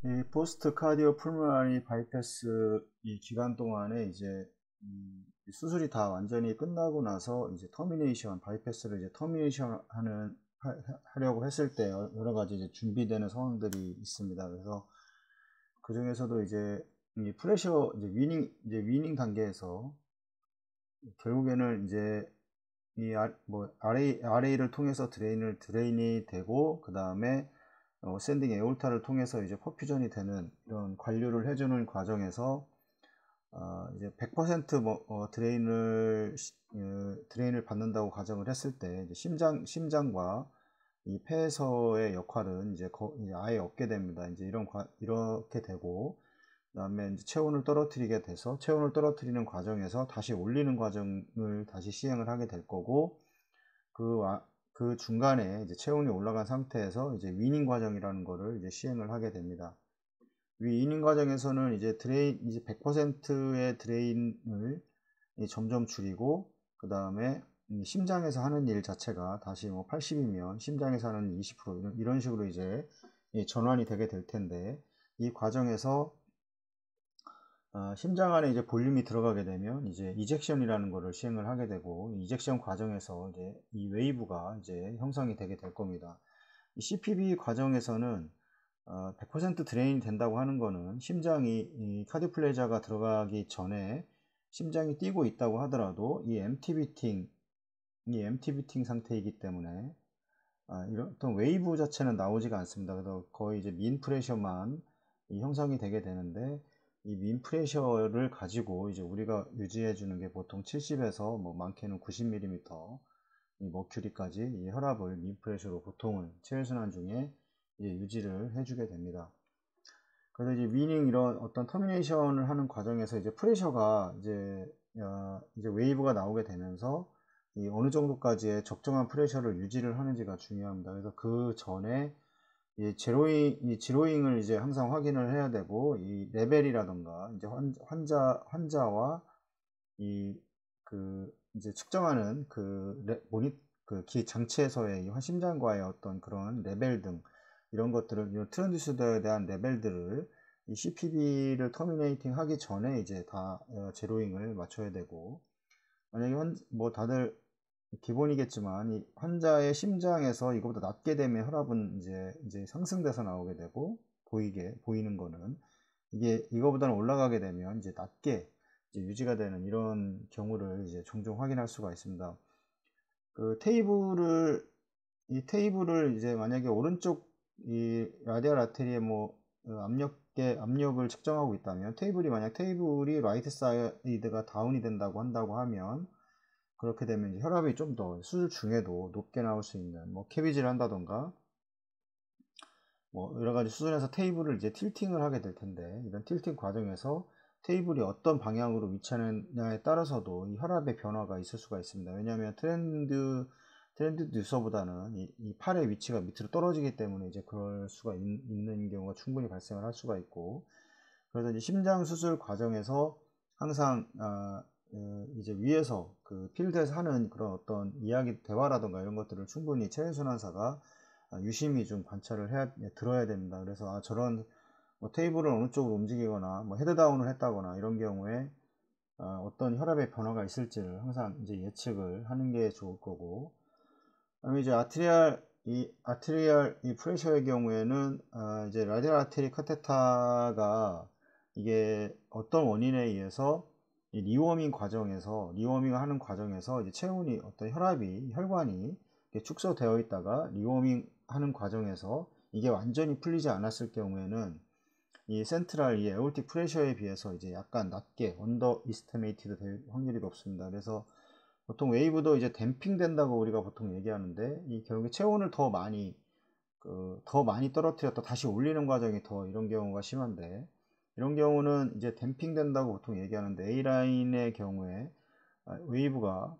이 포스트 카디오 풀모나리 바이패스 이 기간 동안에 이제 수술이 다 완전히 끝나고 나서 이제 터미네이션 바이패스를 이제 터미네이션 하려고 했을 때 여러 가지 이제 준비되는 상황들이 있습니다. 그래서 그 중에서도 이제 이 프레셔 이제 위닝 단계에서 결국에는 이제 RA를 통해서 드레인이 되고, 그 다음에 샌딩 에올타를 통해서 이제 퍼퓨전이 되는 이런 관류를 해주는 과정에서 이제 100% 드레인을 받는다고 가정을 했을 때 이제 심장과 이 폐에서의 역할은 이제 아예 없게 됩니다. 이제 이렇게 되고, 그다음에 이제 체온을 떨어뜨리게 돼서 체온을 떨어뜨리는 과정에서 다시 올리는 과정을 다시 시행을 하게 될 거고, 그 중간에 이제 체온이 올라간 상태에서 이제 위닝 과정이라는 거를 이제 시행을 하게 됩니다. 위닝 과정에서는 이제 이제 100%의 드레인을 점점 줄이고, 그 다음에 심장에서 하는 일 자체가 다시 뭐 80이면 심장에서 하는 20% 이런 식으로 이제 전환이 되게 될 텐데, 이 과정에서 심장 안에 이제 볼륨이 들어가게 되면 이제 이젝션이라는 거를 시행을 하게 되고, 이젝션 과정에서 이제 이 웨이브가 이제 형성이 되게 될 겁니다. 이 CPB 과정에서는 100% 드레인이 된다고 하는 거는 이 카디오플레이저가 들어가기 전에 심장이 뛰고 있다고 하더라도 이 empty beating 상태이기 때문에 이런 어떤 웨이브 자체는 나오지가 않습니다. 그래서 거의 이제 민 프레셔만 형성이 되게 되는데, 이 민 프레셔를 가지고 이제 우리가 유지해 주는 게 보통 70에서 뭐 많게는 90mm 이 머큐리까지 이 혈압을 민 프레셔로 보통은 체외순환 중에 이제 유지를 해주게 됩니다. 그래서 이제 위닝 이런 어떤 터미네이션을 하는 과정에서 이제 프레셔가 이제 웨이브가 나오게 되면서 이 어느 정도까지의 적정한 프레셔를 유지를 하는지가 중요합니다. 그래서 그 전에 이 지로잉을 이제 항상 확인을 해야 되고, 이 레벨이라던가 이제 환자와 이제 측정하는 기 장치에서의 이 심장과의 어떤 그런 레벨 등 이런 것들을, 트랜듀서에 대한 레벨들을 이 CPB를 터미네이팅 하기 전에 이제 다 제로잉을 맞춰야 되고, 만약에 뭐 다들 기본이겠지만 이 환자의 심장에서 이거보다 낮게 되면 혈압은 이제 상승돼서 나오게 되고, 보이는 거는 이거보다는 올라가게 되면 이제 낮게 이제 유지가 되는 이런 경우를 이제 종종 확인할 수가 있습니다. 이 테이블을 이제 만약에 오른쪽 이 라디얼 아테리에 뭐 압력을 측정하고 있다면, 테이블이 라이트 사이드가 다운이 된다고 하면, 그렇게 되면 이제 혈압이 좀 더 수술 중에도 높게 나올 수 있는 뭐 캐비지를 한다던가 뭐 여러 가지 수준에서 테이블을 이제 틸팅을 하게 될 텐데, 이런 틸팅 과정에서 테이블이 어떤 방향으로 위치하느냐에 따라서도 이 혈압의 변화가 있을 수가 있습니다. 왜냐하면 트렌드 듀서보다는 이 팔의 위치가 밑으로 떨어지기 때문에 이제 그럴 수가 있는 경우가 충분히 발생을 할 수가 있고, 그래서 이제 심장 수술 과정에서 항상 이제 위에서 그 필드에서 하는 그런 어떤 대화라던가 이런 것들을 충분히 체외순환사가 유심히 좀 들어야 됩니다. 그래서 저런 뭐 테이블을 어느 쪽으로 움직이거나 뭐 헤드다운을 했다거나 이런 경우에 어떤 혈압의 변화가 있을지를 항상 이제 예측을 하는 게 좋을 거고, 그다음에 이제 아트리얼 이 프레셔의 경우에는 이제 라디얼 아테리 카테타가 이게 어떤 원인에 의해서 리워밍을 하는 과정에서 이제 혈관이 축소되어 있다가 리워밍 하는 과정에서 이게 완전히 풀리지 않았을 경우에는 이 센트럴 이 에올틱 프레셔에 비해서 이제 약간 낮게 언더 이스티메이티드 될 확률이 높습니다. 그래서 보통 웨이브도 이제 댐핑 된다고 우리가 보통 얘기하는데, 이 결국에 체온을 더 많이 떨어뜨렸다 다시 올리는 과정이 더 이런 경우가 심한데, 이런 경우는 이제 댐핑 된다고 보통 얘기하는데, A라인의 경우에 웨이브가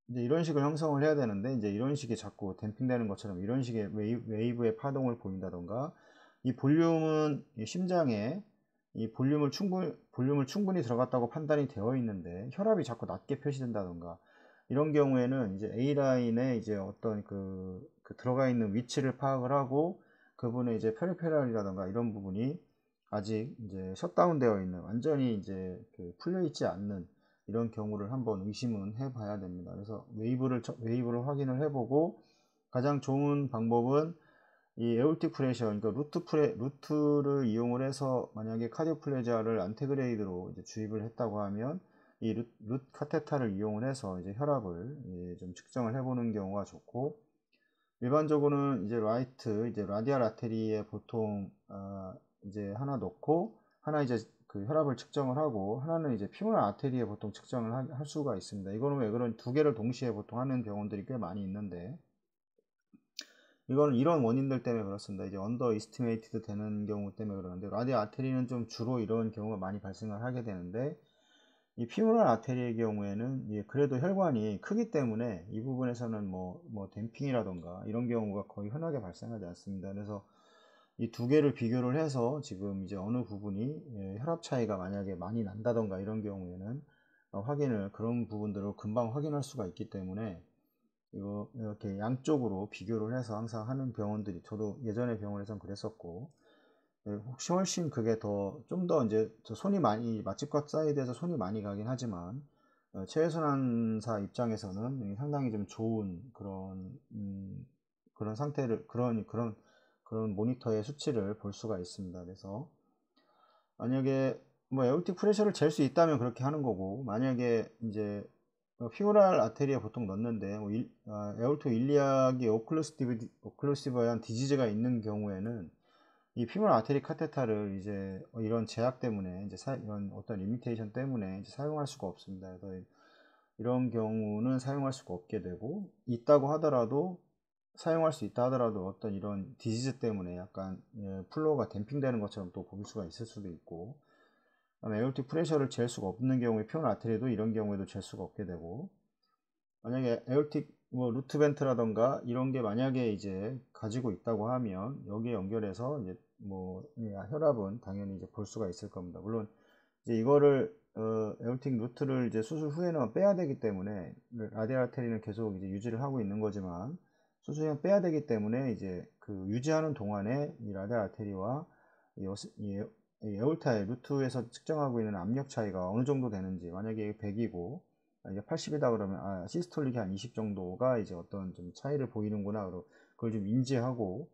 이제 이런 식으로 형성을 해야 되는데, 이제 이런 식이 자꾸 댐핑 되는 것처럼 이런 식의 웨이브의 파동을 보인다던가, 이 심장에 이 볼륨을 충분히 들어갔다고 판단이 되어 있는데 혈압이 자꾸 낮게 표시된다던가, 이런 경우에는 이제 A라인에 이제 어떤 들어가 있는 위치를 파악을 하고, 그분의 이제 페리페랄이라던가 이런 부분이 아직 이제 셧다운 되어 있는, 완전히 이제 그 풀려 있지 않는 이런 경우를 한번 의심은 해 봐야 됩니다. 그래서 웨이브를 확인을 해보고, 가장 좋은 방법은 이 에올틱 프레셔, 그러니까 루트를 이용을 해서 만약에 카디오 플레자를 안테그레이드로 이제 주입을 했다고 하면 이 루트 카테타를 이용을 해서 이제 혈압을 좀 측정을 해보는 경우가 좋고, 일반적으로는 이제 이제 라디알 아테리에 보통 이제 하나 넣고, 하나 이제 그 혈압을 측정을 하고, 하나는 이제 피모랄 아테리에 보통 측정을 할 수가 있습니다. 이거는 왜 그런 두 개를 동시에 보통 하는 병원들이 꽤 많이 있는데, 이거는 이런 원인들 때문에 그렇습니다. 이제 언더 이스티메이티드 되는 경우 때문에 그러는데, 라디알 아테리는 좀 주로 이런 경우가 많이 발생을 하게 되는데, 이 피모랄 아테리의 경우에는 그래도 혈관이 크기 때문에 이 부분에서는 뭐 댐핑이라던가 이런 경우가 거의 흔하게 발생하지 않습니다. 그래서 이 두 개를 비교를 해서 지금 이제 어느 부분이 혈압 차이가 만약에 많이 난다던가 이런 경우에는 그런 부분들을 금방 확인할 수가 있기 때문에, 이렇게 양쪽으로 비교를 해서 항상 하는 병원들이, 저도 예전에 병원에선 그랬었고, 혹시 훨씬 그게 좀 더 이제 손이 많이, 맛집과 사이드에서 손이 많이 가긴 하지만, 체외순환사 입장에서는 상당히 좀 좋은 그런 상태를, 그런 모니터의 수치를 볼 수가 있습니다. 그래서 만약에 뭐 에올틱 프레셔를 잴 수 있다면 그렇게 하는 거고, 만약에 이제 피모랄 아테리에 보통 넣는데 에올토 일리아기 오클루시브한 디지즈가 있는 경우에는 이 피모랄 아테리 카테타를 이제 이런 제약 때문에, 이제 이런 어떤 리미테이션 때문에 이제 사용할 수가 없습니다. 그래서 이런 경우는 사용할 수가 없게 되고, 사용할 수 있다 하더라도 어떤 이런 디지즈 때문에 약간 플로우가 댐핑되는 것처럼 또 볼 수가 있을 수도 있고, 그다음에 에올틱 프레셔를 잴 수가 없는 경우에 피모랄 아테리도 이런 경우에도 잴 수가 없게 되고, 만약에 에올틱 루트 벤트라던가 이런 게 만약에 이제 가지고 있다고 하면 여기에 연결해서 이제 혈압은 당연히 이제 볼 수가 있을 겁니다. 물론 이제 이거를 에올틱 루트를 이제 수술 후에는 빼야 되기 때문에, 라디알 아테리는 계속 이제 유지를 하고 있는 거지만 수술 후에 빼야 되기 때문에, 이제 그 유지하는 동안에 이 라디알 아테리와 이 에올타의 루트에서 측정하고 있는 압력 차이가 어느 정도 되는지, 만약에 100이고 이게 80이다 그러면 시스톨릭이 한 20 정도가 이제 어떤 좀 차이를 보이는구나, 그걸 좀 인지하고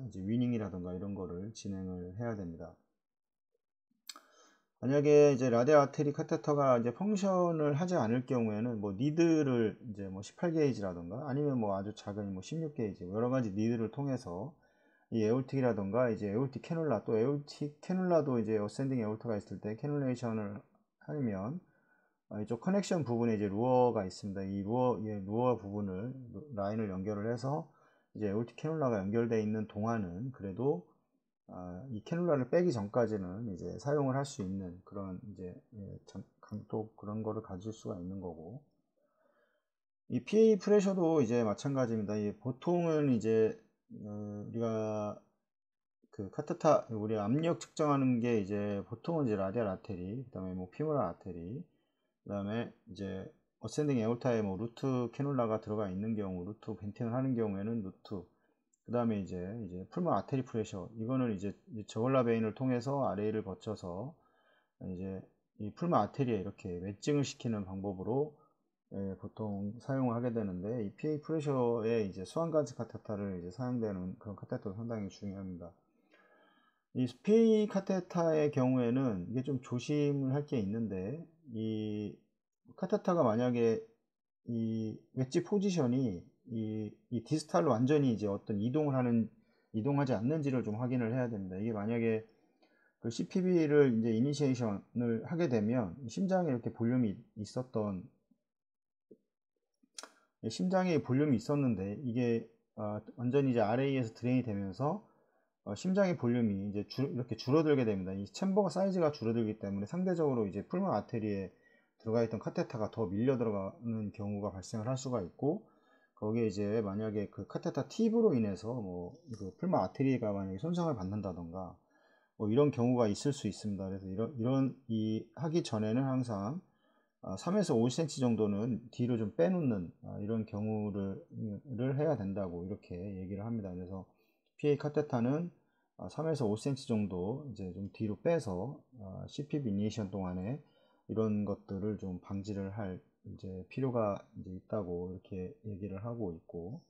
이제 위닝이라든가 이런 거를 진행을 해야 됩니다. 만약에 이제 라디알 아테리 카테터가 이제 펑션을 하지 않을 경우에는 니드를 이제 18게이지라든가 아니면 아주 작은 16게이지 여러 가지 니드를 통해서 이 에올틱이라든가 이제 에올틱 캐놀라, 또 에올틱 캐놀라도 이제 어센딩 에올타가 있을 때 캐놀레이션을 하면 이쪽 커넥션 부분에 이제 루어가 있습니다. 이 루어 부분을, 라인을 연결을 해서 이제 에올틱 캐놀라가 연결되어 있는 동안은 그래도 이 캐놀라를 빼기 전까지는 이제 사용을 할 수 있는 그런 이제 강도 그런 거를 가질 수가 있는 거고, 이 PA 프레셔도 이제 마찬가지입니다. 보통은 이제 우리가 그 우리 압력 측정하는 게 이제 보통은 이제 라디알 아테리, 그다음에 피모랄 아테리, 그다음에 이제 어센딩 에올타에 루트 캐놀라가 들어가 있는 경우, 루트 벤팅을 하는 경우에는 루트, 그다음에 이제 풀모 아테리 프레셔, 이거는 이제 저글라 베인을 통해서 아레이를 거쳐서 이제 이 풀모 아테리에 이렇게 웨징을 시키는 방법으로 보통 사용을 하게 되는데, 이 PA 프레셔에 이제 수환가지 카테타를 이제 사용되는 그런 카테타도 상당히 중요합니다. 이 PA 카테타의 경우에는 이게 좀 조심을 할 게 있는데, 이 카테타가 만약에 이 웨지 포지션이 이 디스탈로 완전히 이제 어떤 이동하지 않는지를 좀 확인을 해야 됩니다. 이게 만약에 그 CPB를 이제 이니시에이션을 하게 되면 심장에 이렇게 심장에 볼륨이 있었는데 이게 완전히 이제 RA에서 드레인이 되면서 심장의 볼륨이 이제 이렇게 줄어들게 됩니다. 이 챔버 사이즈가 줄어들기 때문에 상대적으로 이제 풀모 아테리에 들어가 있던 카테타가 더 밀려 들어가는 경우가 발생을 할 수가 있고, 거기에 이제 만약에 그 카테타 팁으로 인해서 그 풀모 아테리가 만약에 손상을 받는다던가 이런 경우가 있을 수 있습니다. 그래서 하기 전에는 항상 3에서 5cm 정도는 뒤로 좀 빼놓는 이런 경우를 해야 된다고 이렇게 얘기를 합니다. 그래서 PA 카테타는 3에서 5cm 정도 이제 좀 뒤로 빼서 CPB 이니시션 동안에 이런 것들을 좀 방지를 할 이제 필요가 이제 있다고 이렇게 얘기를 하고 있고,